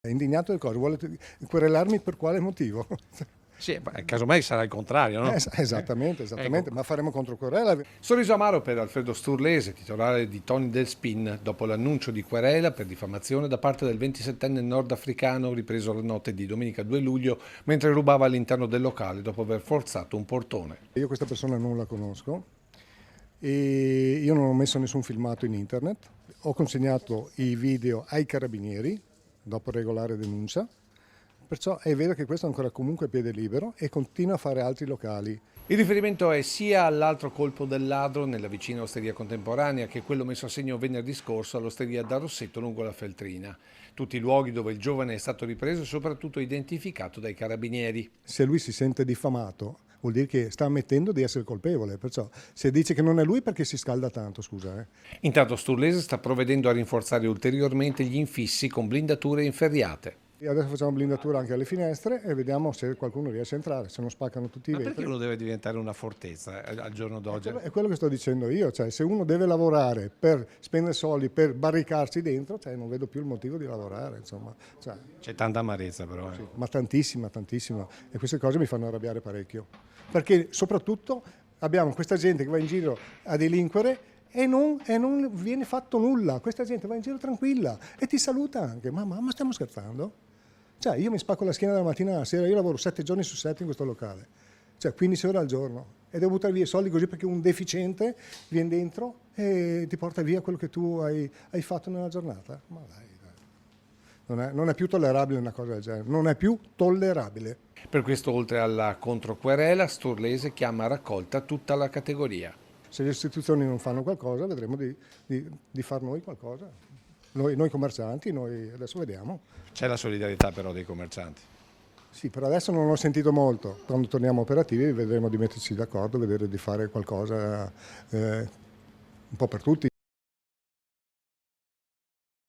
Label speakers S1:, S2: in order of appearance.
S1: È indignato di cosa? Vuole querelarmi per quale motivo?
S2: Sì, casomai sarà il contrario, no?
S1: Esattamente,
S2: Ecco.
S1: ma faremo controquerela.
S2: Sorriso amaro per Alfredo Sturlese, titolare di Toni del Spin, dopo l'annuncio di querela per diffamazione da parte del 27enne nordafricano ripreso la notte di domenica 2 luglio mentre rubava all'interno del locale dopo aver forzato un portone.
S1: Io questa persona non la conosco e io non ho messo nessun filmato in internet, ho consegnato i video ai carabinieri dopo regolare denuncia, perciò è vero che questo è ancora comunque a piede libero e continua a fare altri locali.
S2: Il riferimento è sia all'altro colpo del ladro nella vicina osteria contemporanea che quello messo a segno venerdì scorso all'osteria da Rossetto lungo la Feltrina. Tutti i luoghi dove il giovane è stato ripreso e soprattutto identificato dai carabinieri.
S1: Se lui si sente diffamato vuol dire che sta ammettendo di essere colpevole, perciò se dice che non è lui perché si scalda tanto, scusa.
S2: Intanto Sturlese sta provvedendo a rinforzare ulteriormente gli infissi con blindature inferriate.
S1: E adesso facciamo blindatura anche alle finestre e vediamo se qualcuno riesce a entrare, se non spaccano tutti i
S2: Ma
S1: vetri.
S2: perché uno deve diventare una fortezza al giorno d'oggi?
S1: È quello che sto dicendo io, cioè se uno deve lavorare per spendere soldi, per barricarsi dentro, cioè non vedo più il motivo di lavorare, insomma. Cioè,
S2: C'è tanta amarezza però.
S1: sì, ma tantissima, tantissima. E queste cose mi fanno arrabbiare parecchio. Perché soprattutto abbiamo questa gente che va in giro a delinquere e non viene fatto nulla. Questa gente va in giro tranquilla e ti saluta anche. Ma stiamo scherzando? Cioè io mi spacco la schiena dalla mattina alla sera, io lavoro 7 giorni su 7 in questo locale, cioè 15 ore al giorno e devo buttare via i soldi così perché un deficiente viene dentro e ti porta via quello che tu hai fatto nella giornata. Ma dai. Non è più tollerabile una cosa del genere, non è più tollerabile.
S2: Per questo, oltre alla controquerela, Sturlese chiama a raccolta tutta la categoria.
S1: Se le istituzioni non fanno qualcosa vedremo di far noi qualcosa. Noi commercianti, noi adesso vediamo.
S2: C'è la solidarietà però dei commercianti.
S1: Sì, per adesso non ho sentito molto. Quando torniamo operativi vedremo di metterci d'accordo, vedere di fare qualcosa un po' per tutti.